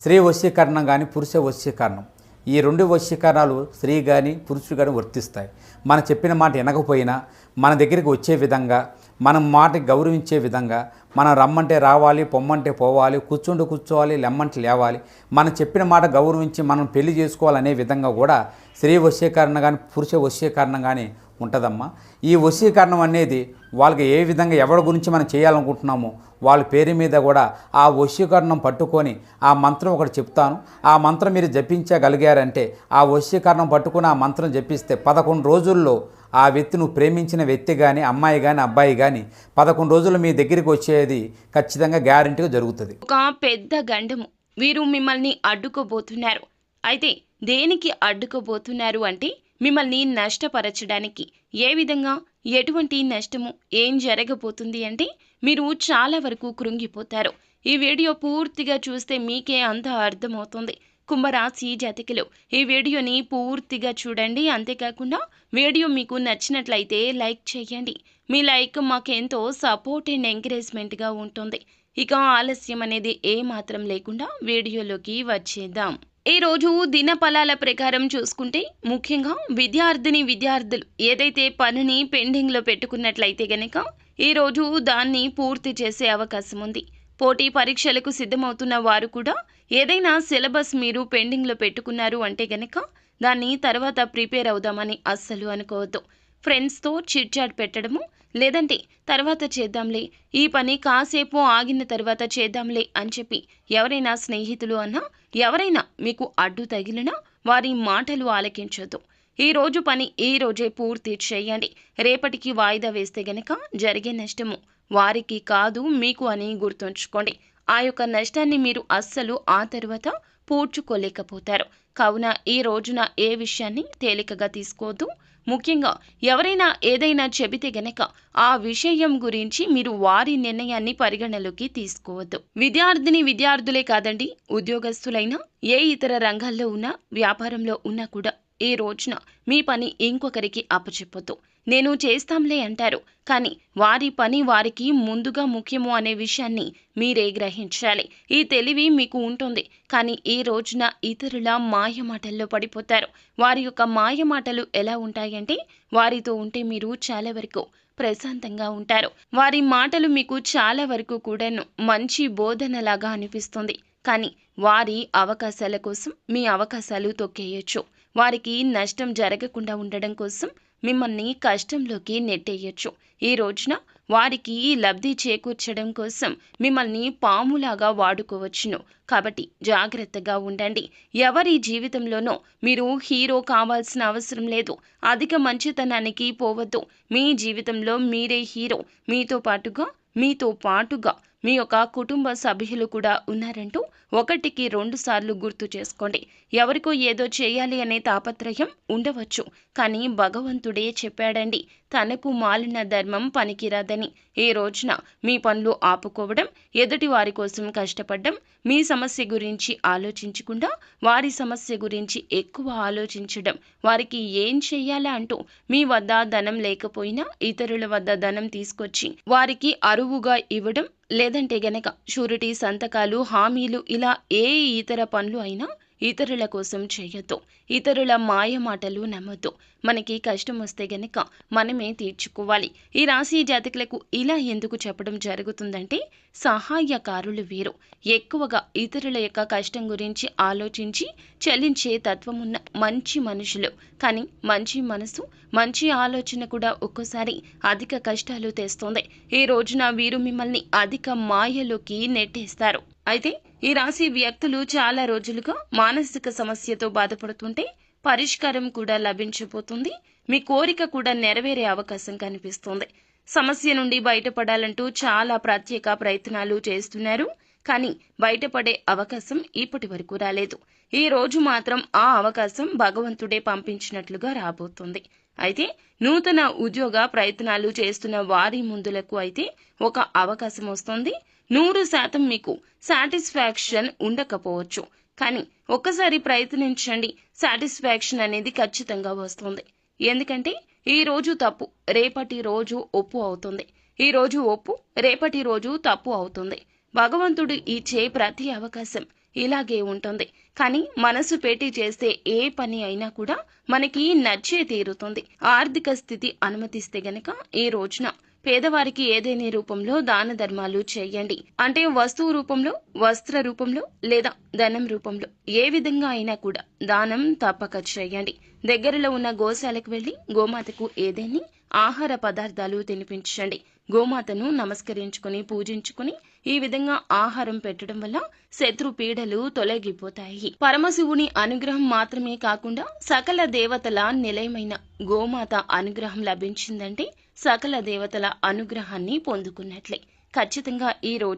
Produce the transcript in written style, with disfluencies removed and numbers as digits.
స్త్రీ వశీకరణం కానీ పురుష వశీకరణం, ఈ రెండు వశీకరణాలు స్త్రీ కానీ పురుషుడు కానీ వర్తిస్తాయి. మనం చెప్పిన మాట వినకపోయినా మన దగ్గరికి వచ్చే విధంగా, మనం మాటకి గౌరవించే విధంగా, మనం రమ్మంటే రావాలి, పొమ్మంటే పోవాలి, కూర్చుంటే కూర్చోవాలి, లెమ్మంటే లేవాలి, మనం చెప్పిన మాట గౌరవించి మనం పెళ్లి చేసుకోవాలనే విధంగా కూడా స్త్రీ వశీకరణ కానీ పురుష వశీకరణం కానీ ఉంటుందమ్మా. ఈ వశీకరణం అనేది వాళ్ళకి ఏ విధంగా ఎవరి గురించి మనం చేయాలనుకుంటున్నామో వాళ్ళ పేరు మీద కూడా ఆ వశీకరణం పట్టుకొని ఆ మంత్రం ఒకటి చెప్తాను. ఆ మంత్రం మీరు జపించగలిగారంటే, ఆ వశీకరణం పట్టుకొని ఆ మంత్రం జపిస్తే 11 రోజుల్లో ఆ వ్యక్తి, నువ్వు ప్రేమించిన వ్యక్తి కానీ, అమ్మాయి కానీ, అబ్బాయి కానీ 11 రోజులు మీ దగ్గరికి వచ్చేది ఖచ్చితంగా గ్యారెంటీగా జరుగుతుంది. ఒక పెద్ద గండము వీరు మిమ్మల్ని అడ్డుకోబోతున్నారు. అయితే దేనికి అడ్డుకోబోతున్నారు అంటే, మిమ్మల్ని నష్టపరచడానికి. ఏ విధంగా, ఎటువంటి నష్టము, ఏం జరగబోతుంది అంటే మీరు చాలా వరకు కృంగిపోతారు. ఈ వీడియో పూర్తిగా చూస్తే మీకే అంతా అర్థమవుతుంది. కుంభరాశి జాతకులు ఈ వీడియోని పూర్తిగా చూడండి. అంతేకాకుండా వీడియో మీకు నచ్చినట్లయితే లైక్ చేయండి. మీ లైక్ మాకెంతో సపోర్ట్ అండ్ ఎంకరేజ్మెంట్గా ఉంటుంది. ఇక ఆలస్యం అనేది ఏమాత్రం లేకుండా వీడియోలోకి వచ్చేద్దాం. ఈ రోజు దినఫలాల ప్రకారం చూసుకుంటే, ముఖ్యంగా విద్యార్థులు ఏదైతే పనిని పెండింగ్లో పెట్టుకున్నట్లయితే గనక ఈరోజు దాన్ని పూర్తి చేసే అవకాశం ఉంది. పోటీ పరీక్షలకు సిద్ధమవుతున్న వారు కూడా ఏదైనా సిలబస్ మీరు పెండింగ్లో పెట్టుకున్నారు అంటే గనక దాన్ని తర్వాత ప్రిపేర్ అవుదామని అస్సలు అనుకోవద్దు. ఫ్రెండ్స్తో చిట్ చాట్ పెట్టడము, లేదంటే తర్వాత చేద్దాంలే, ఈ పని కాసేపు ఆగిన తర్వాత చేద్దాంలే అని చెప్పి ఎవరైనా స్నేహితులు అన్నా, ఎవరైనా మీకు అడ్డు తగిలినా వారి మాటలు ఆలకించొద్దు. ఈ రోజు పని ఈ రోజే పూర్తి చేయండి. రేపటికి వాయిదా వేస్తే గనక జరిగే నష్టము వారికి కాదు మీకు అని గుర్తుంచుకోండి. ఆ యొక్క నష్టాన్ని మీరు అస్సలు ఆ తర్వాత పూడ్చుకోలేకపోతారు. కావున ఈ రోజున ఏ విషయాన్ని తేలికగా తీసుకోవద్దు. ముఖ్యంగా ఎవరైనా ఏదైనా చెబితే గనక ఆ విషయం గురించి మీరు వారి నిర్ణయాన్ని పరిగణలోకి తీసుకోవద్దు. విద్యార్థులే కాదండి, ఉద్యోగస్తులైనా, ఏ ఇతర రంగాల్లో ఉన్నా, వ్యాపారంలో ఉన్నా కూడా ఈ రోజున మీ పని ఇంకొకరికి అప్పచెప్పొద్దు. నేను చేస్తాంలే అంటారు, కానీ వారి పని వారికి ముందుగా ముఖ్యము అనే విషయాన్ని మీరే గ్రహించాలి. ఈ తెలివి మీకు ఉంటుంది, కానీ ఈ రోజున ఇతరుల మాయమాటల్లో పడిపోతారు. వారి యొక్క మాయమాటలు ఎలా ఉంటాయంటే, వారితో ఉంటే మీరు చాలా వరకు ప్రశాంతంగా ఉంటారు. వారి మాటలు మీకు చాలా వరకు కూడాను మంచి బోధనలాగా అనిపిస్తుంది, కానీ వారి అవకాశాల కోసం మీ అవకాశాలు తొక్కేయచ్చు. వారికి నష్టం జరగకుండా ఉండడం కోసం మిమ్మల్ని కష్టంలోకి నెట్టేయచ్చు. ఈ రోజున వారికి లబ్ధి చేకూర్చడం కోసం మిమ్మల్ని పాములాగా వాడుకోవచ్చును. కాబట్టి జాగ్రత్తగా ఉండండి. ఎవరి జీవితంలోనో మీరు హీరో కావాల్సిన అవసరం లేదు. అధిక మంచితనానికి పోవద్దు. మీ జీవితంలో మీరే హీరో. మీతో పాటుగా మీ యొక్క కుటుంబ సభ్యులు కూడా ఉన్నారంటూ 1కి 2 సార్లు గుర్తు చేసుకోండి. ఎవరికో ఏదో చేయాలి అనే తాపత్రయం ఉండవచ్చు, కానీ భగవంతుడే చెప్పాడండి, తనకు మాలిన ధర్మం పనికిరాదని. ఈ రోజున మీ పనులు ఆపుకోవడం, ఎదుటి వారి కోసం కష్టపడడం, మీ సమస్య గురించి ఆలోచించకుండా వారి సమస్య గురించి ఎక్కువ ఆలోచించడం, వారికి ఏం చెయ్యాలా అంటూ మీ వద్ద ధనం లేకపోయినా ఇతరుల వద్ద ధనం తీసుకొచ్చి వారికి అరువుగా ఇవ్వడం, లేదంటే గనక షూరిటీ సంతకాలు, హామీలు, ఇలా ఏ ఇతర పనులు అయినా ఇతరుల కోసం చేయొద్దు. ఇతరుల మాయ మాటలు నమ్మొద్దు. మనకి కష్టం వస్తే గనక మనమే తీర్చుకోవాలి. ఈ రాశి జాతకులకు ఇలా ఎందుకు చెప్పడం జరుగుతుందంటే, సహాయకారులు వీరు ఎక్కువగా ఇతరుల యొక్క కష్టం గురించి ఆలోచించి చెల్లించే తత్వమున్న మంచి మనుషులు. కానీ మంచి మనసు, మంచి ఆలోచన కూడా ఒక్కోసారి అధిక కష్టాలు తెస్తుంది. ఈ రోజున వీరు మిమ్మల్ని అధిక మాయలోకి నెట్టేస్తారు. అయితే ఈ రాశి వ్యక్తులు చాలా రోజులుగా మానసిక సమస్యతో బాధపడుతుంటే పరిష్కారం కూడా లభించబోతుంది. మీ కోరిక కూడా నెరవేరే అవకాశం కనిపిస్తుంది. సమస్య నుండి బయటపడాలంటూ చాలా ప్రత్యేక ప్రయత్నాలు చేస్తున్నారు, కానీ బయటపడే అవకాశం ఇప్పటి వరకు రాలేదు. ఈ రోజు మాత్రం ఆ అవకాశం భగవంతుడే పంపించినట్లుగా రాబోతుంది. అయితే నూతన ఉద్యోగ ప్రయత్నాలు చేస్తున్న వారి ముందులకు అయితే ఒక అవకాశం వస్తుంది. 100% మీకు సాటిస్ఫాక్షన్ ఉండకపోవచ్చు, కానీ ఒక్కసారి ప్రయత్నించండి. సాటిస్ఫాక్షన్ అనేది ఖచ్చితంగా వస్తుంది. ఎందుకంటే ఈ రోజు తప్పు రేపటి రోజు ఒప్పు అవుతుంది. ఈ రోజు ఒప్పు రేపటి రోజు తప్పు అవుతుంది. భగవంతుడు ఇచ్చే ప్రతి అవకాశం ఇలాగే ఉంటుంది. కానీ మనసు పెట్టి చేస్తే ఏ పని అయినా కూడా మనకి నచ్చే తీరుతుంది. ఆర్థిక స్థితి అనుమతిస్తే గనక ఈ రోజున పేదవారికి ఏదేని రూపంలో దాన ధర్మాలు చేయండి. అంటే వస్తువు రూపంలో, వస్త్ర రూపంలో లేదా ధనం రూపంలో ఏ విధంగా అయినా కూడా దానం తప్పక చేయండి. దగ్గరలో ఉన్న గోశాలకు వెళ్లి గోమాతకు ఏదేని ఆహార పదార్థాలు తినిపించండి. గోమాతను నమస్కరించుకుని పూజించుకుని ఈ విధంగా ఆహారం పెట్టడం వల్ల శత్రు పీడలు తొలగిపోతాయి. పరమశివుని అనుగ్రహం మాత్రమే కాకుండా సకల దేవతల నిలయమైన గోమాత అనుగ్రహం లభించిందంటే సకల దేవతల అనుగ్రహాన్ని పొందుకున్నట్లే. ఖచ్చితంగా ఈ రోజు